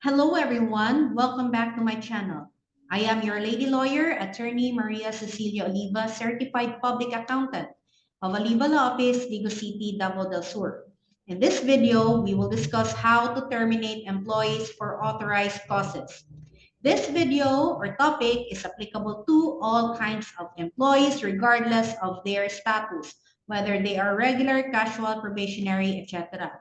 Hello everyone, welcome back to my channel. I am your lady lawyer, attorney Maria Cecilia Oliva, certified public accountant of Oliva Law Office, Digos City, Davao del Sur. In this video, we will discuss how to terminate employees for authorized causes. This video or topic is applicable to all kinds of employees regardless of their status, whether they are regular, casual, probationary, etc.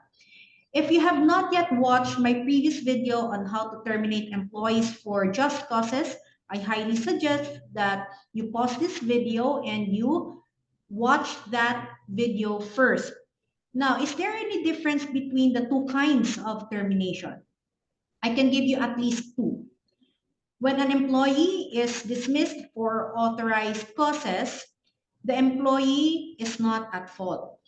If you have not yet watched my previous video on how to terminate employees for just causes, I highly suggest that you pause this video and you watch that video first. Now, is there any difference between the two kinds of termination? I can give you at least two. When an employee is dismissed for authorized causes, the employee is not at fault.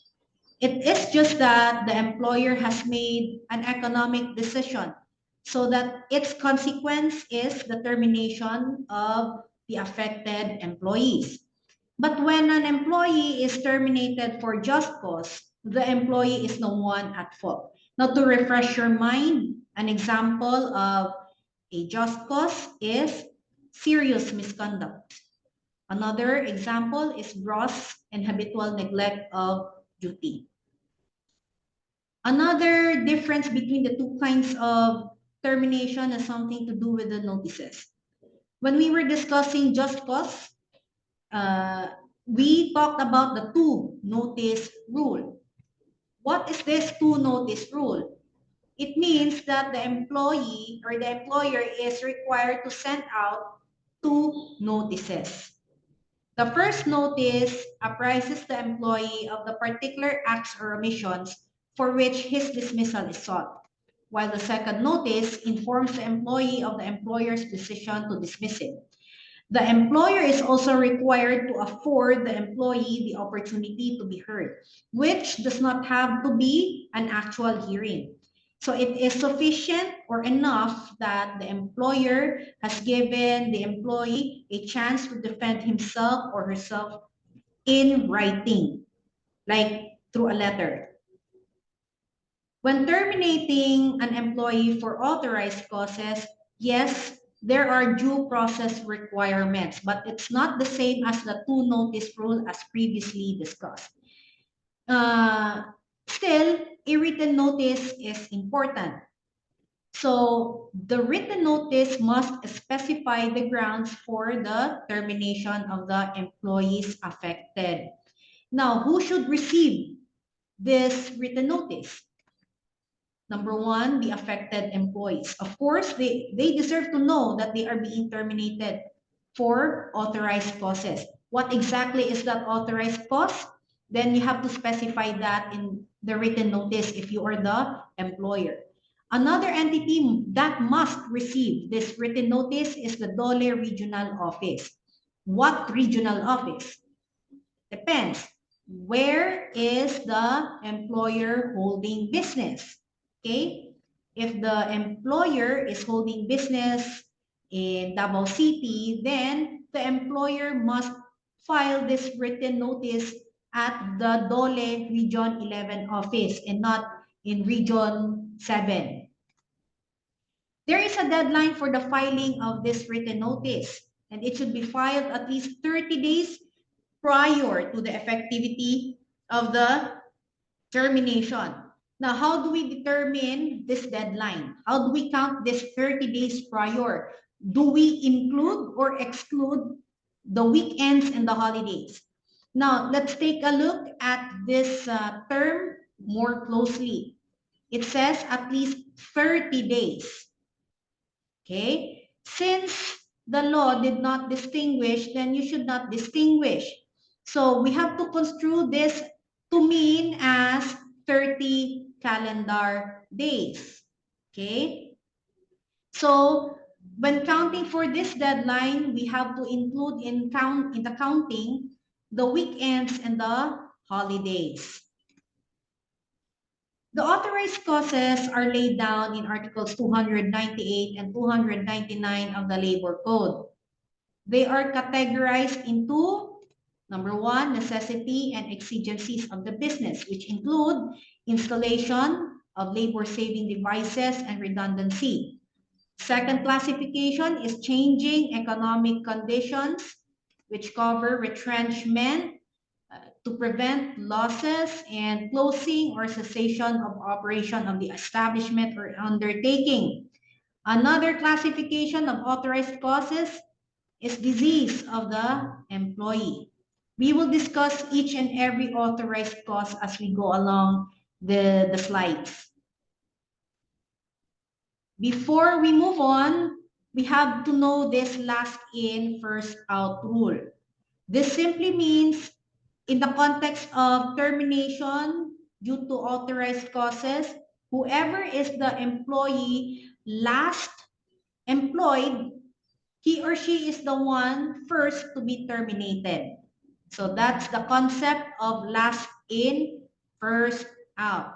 It is just that the employer has made an economic decision so that its consequence is the termination of the affected employees. But when an employee is terminated for just cause, the employee is no one at fault. Now, to refresh your mind, an example of a just cause is serious misconduct. Another example is gross and habitual neglect of duty. Another difference between the two kinds of termination has something to do with the notices. When we were discussing just cause, we talked about the two notice rule. What is this two notice rule? It means that the employee or the employer is required to send out two notices. The first notice apprises the employee of the particular acts or omissions for which his dismissal is sought, while the second notice informs the employee of the employer's decision to dismiss him. The employer is also required to afford the employee the opportunity to be heard, which does not have to be an actual hearing. So it is sufficient or enough that the employer has given the employee a chance to defend himself or herself in writing, like through a letter. When terminating an employee for authorized causes, yes, there are due process requirements, but it's not the same as the two notice rule as previously discussed. Still, a written notice is important. So the written notice must specify the grounds for the termination of the employees affected. Now, who should receive this written notice? Number one, the affected employees. Of course, they deserve to know that they are being terminated for authorized causes. What exactly is that authorized cause? Then you have to specify that in the written notice if you are the employer. Another entity that must receive this written notice is the DOLE regional office. What regional office? Depends. Where is the employer holding business? Okay, if the employer is holding business in Davao City, then the employer must file this written notice at the DOLE Region 11 office and not in Region 7. There is a deadline for the filing of this written notice, and it should be filed at least 30 days prior to the effectivity of the termination. Now, how do we determine this deadline? How do we count this 30 days prior? Do we include or exclude the weekends and the holidays? Now, let's take a look at this term more closely. It says at least 30 days. Okay? Since the law did not distinguish, then you should not distinguish. So we have to construe this to mean as 30 calendar days. Okay? So when counting for this deadline, we have to include in the counting the weekends and the holidays. The authorized causes are laid down in Articles 298 and 299 of the Labor Code. They are categorized into, number one, necessity and exigencies of the business, which include installation of labor-saving devices and redundancy. Second classification is changing economic conditions, which cover retrenchment to prevent losses and closing or cessation of operation of the establishment or undertaking. Another classification of authorized causes is disease of the employee. We will discuss each and every authorized cause as we go along the slides. Before we move on, we have to know this last in, first out rule. This simply means in the context of termination due to authorized causes, whoever is the employee last employed, he or she is the one first to be terminated. So that's the concept of last in, first out.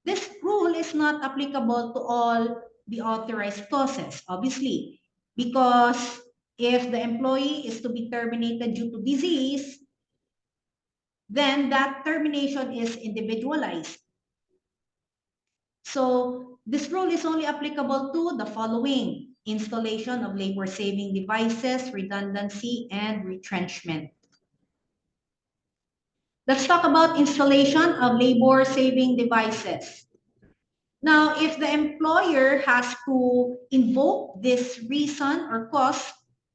This rule is not applicable to all the authorized causes, obviously, because if the employee is to be terminated due to disease, then that termination is individualized. So this rule is only applicable to the following: installation of labor-saving devices, redundancy, and retrenchment. Let's talk about installation of labor-saving devices. Now, if the employer has to invoke this reason or cause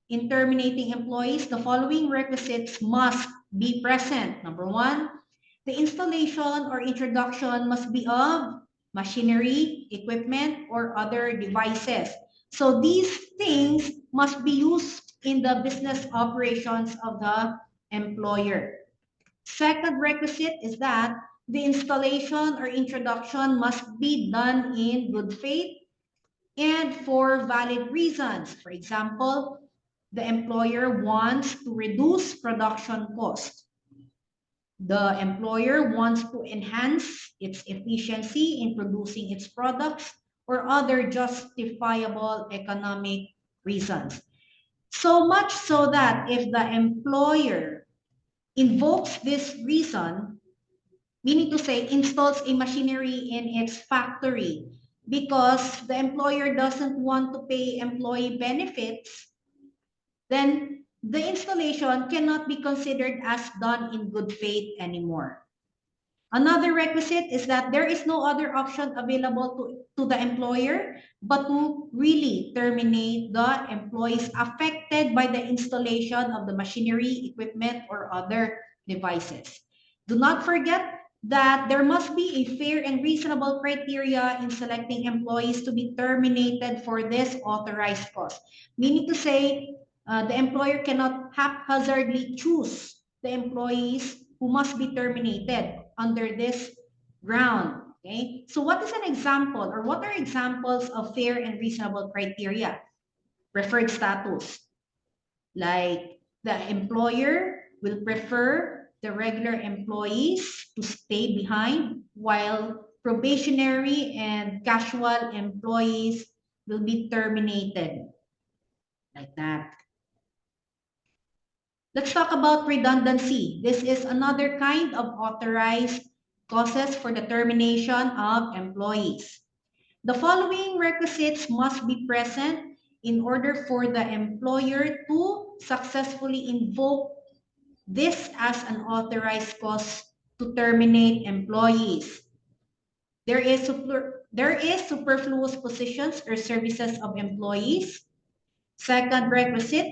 in terminating employees, the following requisites must be present. Number one, the installation or introduction must be of machinery, equipment, or other devices. So these things must be used in the business operations of the employer. Second requisite is that the installation or introduction must be done in good faith and for valid reasons. For example, the employer wants to reduce production cost. The employer wants to enhance its efficiency in producing its products or other justifiable economic reasons. So much so that if the employer invokes this reason, meaning to say installs a machinery in its factory because the employer doesn't want to pay employee benefits, then the installation cannot be considered as done in good faith anymore. Another requisite is that there is no other option available to the employer but to really terminate the employees affected by the installation of the machinery, equipment, or other devices. Do not forget that there must be a fair and reasonable criteria in selecting employees to be terminated for this authorized cause. Meaning to say, the employer cannot haphazardly choose the employees who must be terminated under this ground. Okay, so what is an example or what are examples of fair and reasonable criteria? Preferred status, like the employer will prefer the regular employees to stay behind while probationary and casual employees will be terminated, like that. Let's talk about redundancy. This is another kind of authorized causes for the termination of employees. The following requisites must be present in order for the employer to successfully invoke this as an authorized cause to terminate employees. There is superfluous positions or services of employees. Second requisite,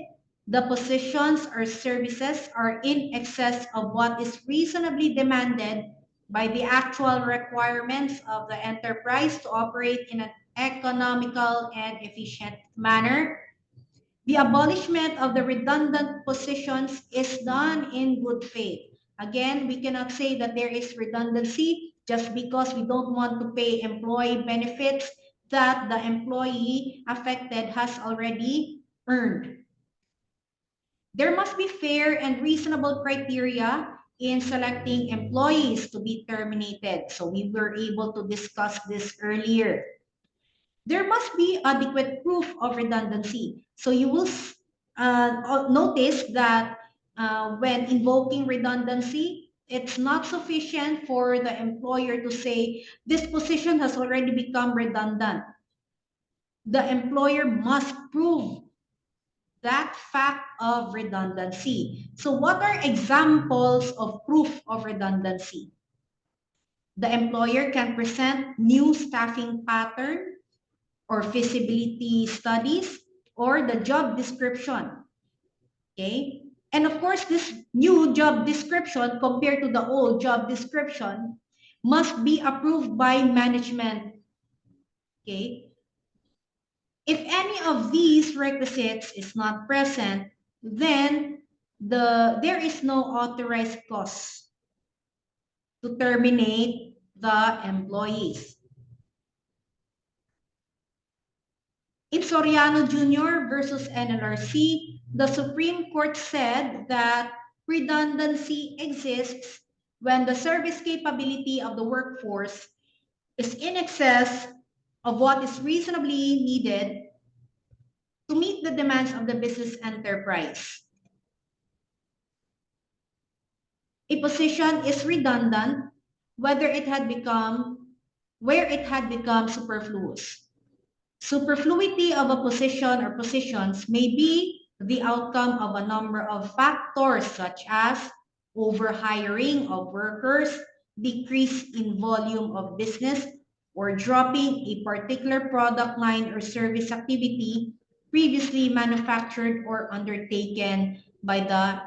the positions or services are in excess of what is reasonably demanded by the actual requirements of the enterprise to operate in an economical and efficient manner. The abolishment of the redundant positions is done in good faith. Again, we cannot say that there is redundancy just because we don't want to pay employee benefits that the employee affected has already earned. There must be fair and reasonable criteria in selecting employees to be terminated. So we were able to discuss this earlier. There must be adequate proof of redundancy. So you will notice that when invoking redundancy, it's not sufficient for the employer to say, this position has already become redundant. the employer must prove that fact of redundancy. So what are examples of proof of redundancy? The employer can present new staffing pattern or feasibility studies or the job description. Okay? And of course, this new job description compared to the old job description must be approved by management. Okay? If any of these requisites is not present, then there is no authorized clause to terminate the employees. In Soriano Jr. versus NLRC, the Supreme Court said that redundancy exists when the service capability of the workforce is in excess of what is reasonably needed to meet the demands of the business enterprise. A position is redundant where it had become superfluous. Superfluity of a position or positions may be the outcome of a number of factors such as overhiring of workers, decrease in volume of business, or dropping a particular product line or service activity previously manufactured or undertaken by the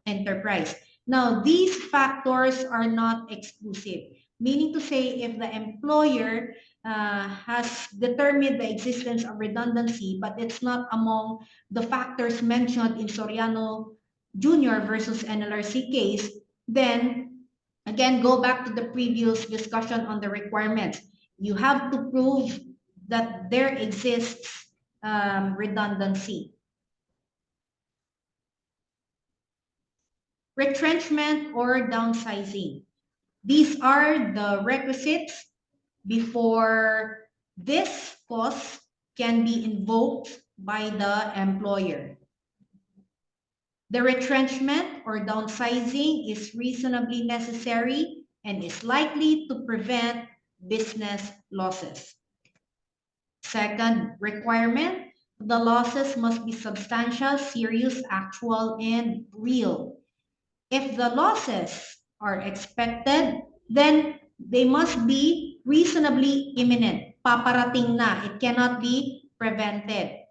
enterprise. Now, these factors are not exclusive, meaning to say if the employer has determined the existence of redundancy, but it's not among the factors mentioned in Soriano Jr. versus NLRC case, then again, go back to the previous discussion on the requirements. You have to prove that there exists redundancy. Retrenchment or downsizing. These are the requisites before this clause can be invoked by the employer. The retrenchment or downsizing is reasonably necessary and is likely to prevent business losses. Second requirement, the losses must be substantial, serious, actual, and real. If the losses are expected, then they must be reasonably imminent. Paparating na. It cannot be prevented.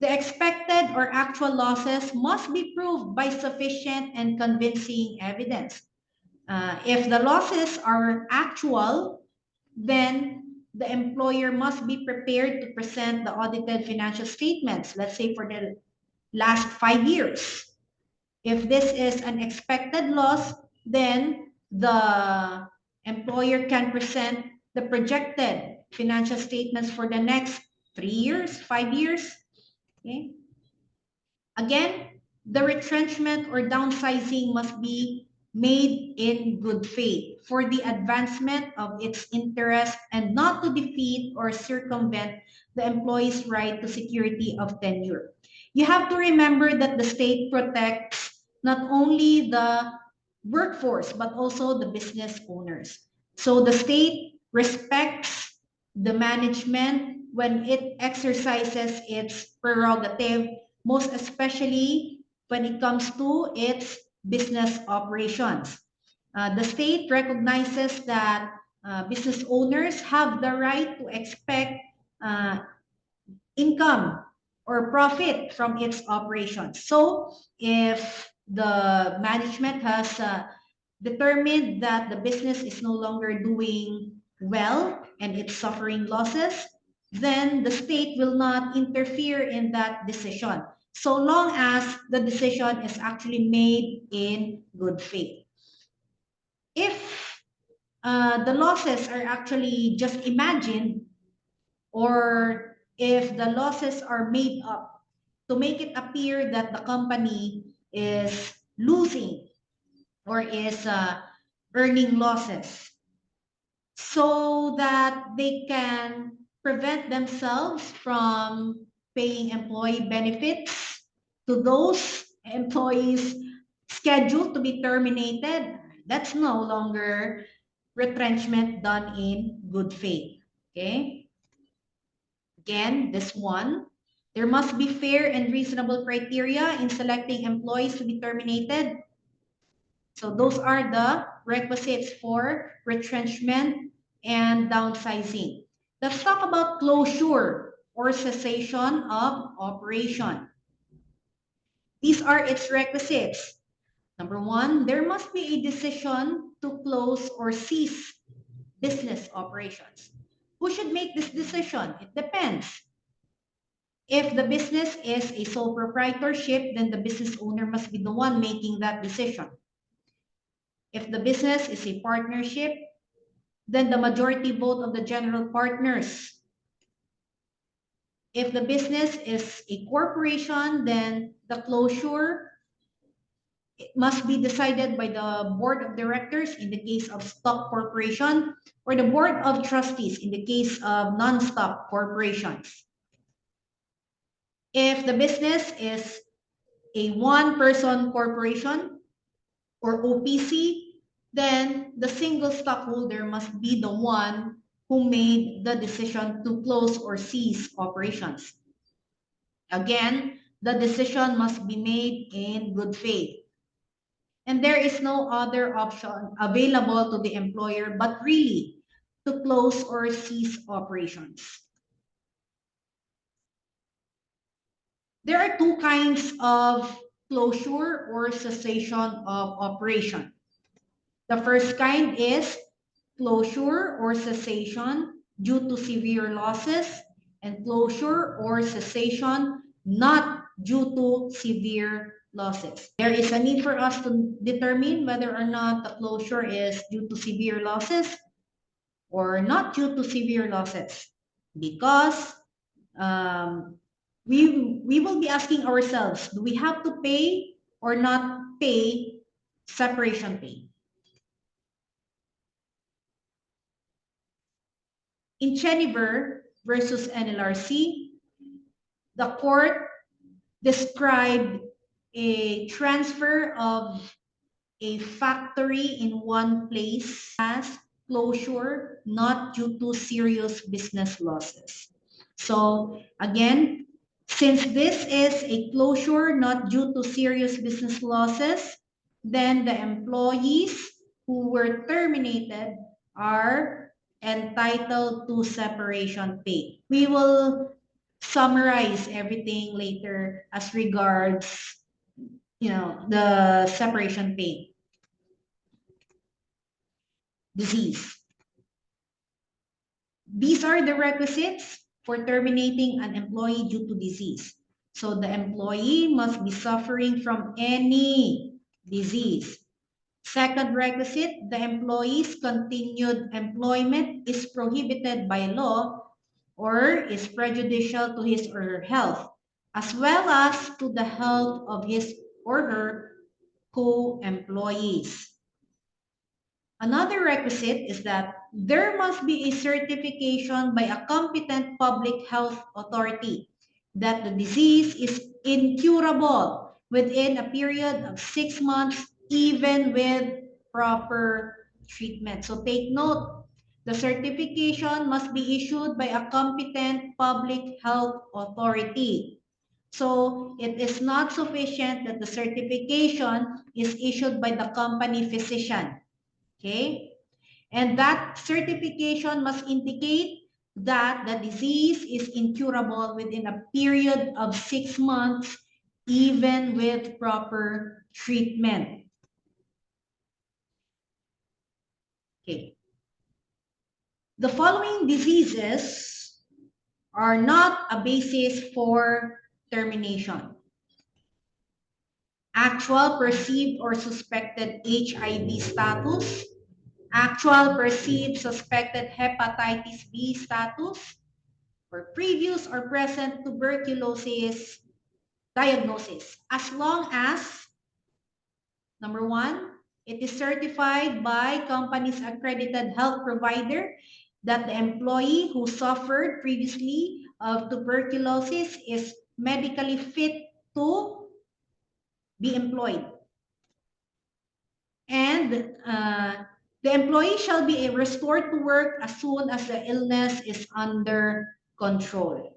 The expected or actual losses must be proved by sufficient and convincing evidence. If the losses are actual, then the employer must be prepared to present the audited financial statements, let's say for the last 5 years. If this is an expected loss, then the employer can present the projected financial statements for the next 3 years, 5 years. Okay. Again, the retrenchment or downsizing must be made in good faith for the advancement of its interest and not to defeat or circumvent the employee's right to security of tenure. You have to remember that the state protects not only the workforce but also the business owners. So the state respects the management when it exercises its prerogative, most especially when it comes to its business operations. The state recognizes that business owners have the right to expect uh, income or profit from its operations. So if the management has determined that the business is no longer doing well and it's suffering losses, then the state will not interfere in that decision, so long as the decision is actually made in good faith. If the losses are actually just imagined, or if the losses are made up to make it appear that the company is losing or is earning losses, so that they can prevent themselves from paying employee benefits to those employees scheduled to be terminated, that's no longer retrenchment done in good faith. Okay? Again, this one, there must be fair and reasonable criteria in selecting employees to be terminated. So those are the requisites for retrenchment and downsizing. Let's talk about closure or cessation of operation. These are its requisites. Number one, there must be a decision to close or cease business operations. Who should make this decision? It depends. If the business is a sole proprietorship, then the business owner must be the one making that decision. If the business is a partnership, then the majority vote of the general partners. If the business is a corporation, then the closure it must be decided by the board of directors in the case of stock corporation or the board of trustees in the case of non-stock corporations. If the business is a one-person corporation or OPC, then the single stockholder must be the one who made the decision to close or cease operations. Again, the decision must be made in good faith. And there is no other option available to the employer but really to close or cease operations. There are two kinds of closure or cessation of operation. The first kind is closure or cessation due to severe losses and closure or cessation not due to severe losses. There is a need for us to determine whether or not the closure is due to severe losses or not due to severe losses because we will be asking ourselves, do we have to pay or not pay separation pay? In Cheniver versus NLRC, the court described a transfer of a factory in one place as closure not due to serious business losses. So again, since this is a closure not due to serious business losses, then the employees who were terminated are entitled to separation pay. We will summarize everything later as regards, the separation pay. Disease. These are the requisites for terminating an employee due to disease. So the employee must be suffering from any disease. Second requisite, the employee's continued employment is prohibited by law or is prejudicial to his or her health, as well as to the health of his or her co-employees. Another requisite is that there must be a certification by a competent public health authority that the disease is incurable within a period of 6 months, even with proper treatment. So take note, the certification must be issued by a competent public health authority. So it is not sufficient that the certification is issued by the company physician. Okay? And that certification must indicate that the disease is incurable within a period of 6 months, even with proper treatment. Okay. The following diseases are not a basis for termination. Actual, perceived, or suspected HIV status, actual, perceived, suspected hepatitis B status, or previous or present tuberculosis diagnosis, as long as, number one, it is certified by company's accredited health provider that the employee who suffered previously of tuberculosis is medically fit to be employed. And the employee shall be restored to work as soon as the illness is under control.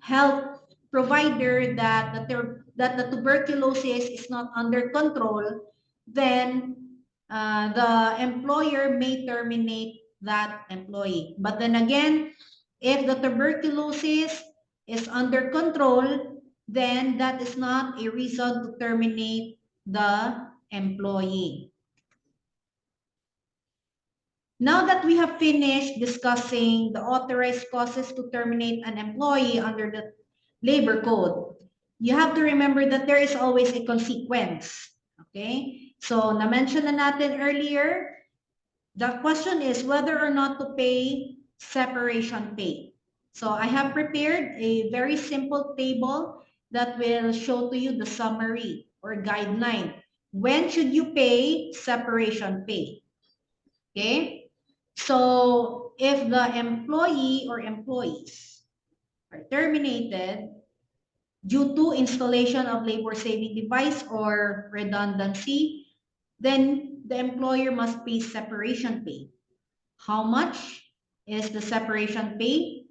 Health provider that the tuberculosis is not under control, then the employer may terminate that employee. But then again, if the tuberculosis is under control, then that is not a reason to terminate the employee. Now that we have finished discussing the authorized causes to terminate an employee under the labor code, you have to remember that there is always a consequence. Okay? So, na-mention na natin earlier, the question is whether or not to pay separation pay. So, I have prepared a very simple table that will show to you the summary or guideline. When should you pay separation pay? Okay? So, if the employee or employees are terminated due to installation of labor-saving device or redundancy, then the employer must pay separation pay. How much is the separation pay?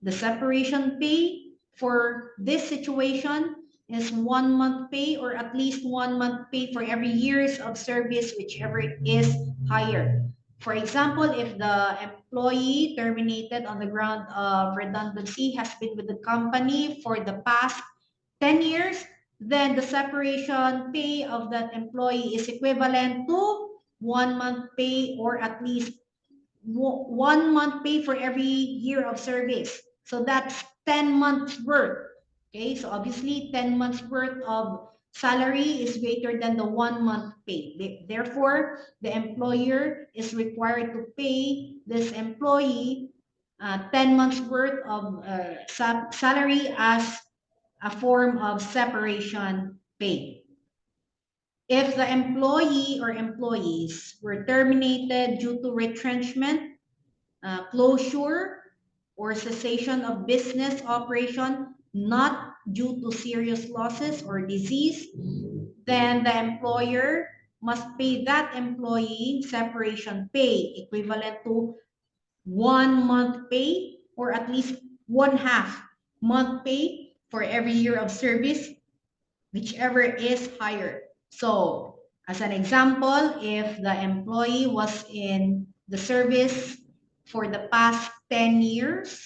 The separation pay for this situation is 1 month pay or at least 1 month pay for every years of service, whichever is higher. For example, if the employee terminated on the ground of redundancy has been with the company for the past 10 years, then the separation pay of that employee is equivalent to 1 month pay or at least 1 month pay for every year of service. So that's 10 months worth. Okay, so obviously 10 months worth of salary is greater than the 1 month pay. Therefore, the employer is required to pay this employee 10 months worth of salary as a form of separation pay. If the employee or employees were terminated due to retrenchment, closure, or cessation of business operation, not due to serious losses or disease, then the employer must pay that employee separation pay equivalent to 1 month pay or at least 1/2 month pay for every year of service, whichever is higher. So, as an example, if the employee was in the service for the past 10 years,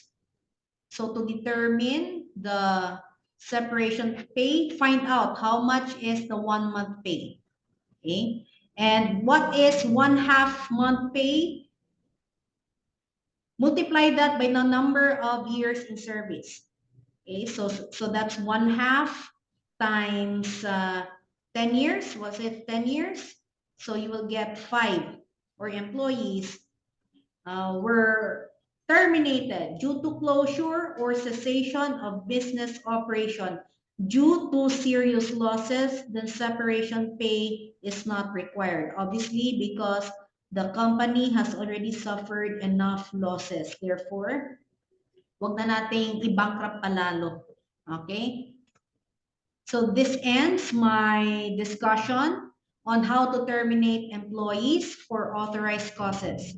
so to determine the separation pay, find out how much is the 1 month pay. Okay? And what is 1/2 month pay? Multiply that by the number of years in service. Okay, so that's 1/2 times 10 years. Was it 10 years? So you will get 5 or employees were terminated due to closure or cessation of business operation due to serious losses, then separation pay is not required. Obviously, because the company has already suffered enough losses. Therefore, wag na nating i-bankrupt palalo. Okay? So this ends my discussion on how to terminate employees for authorized causes.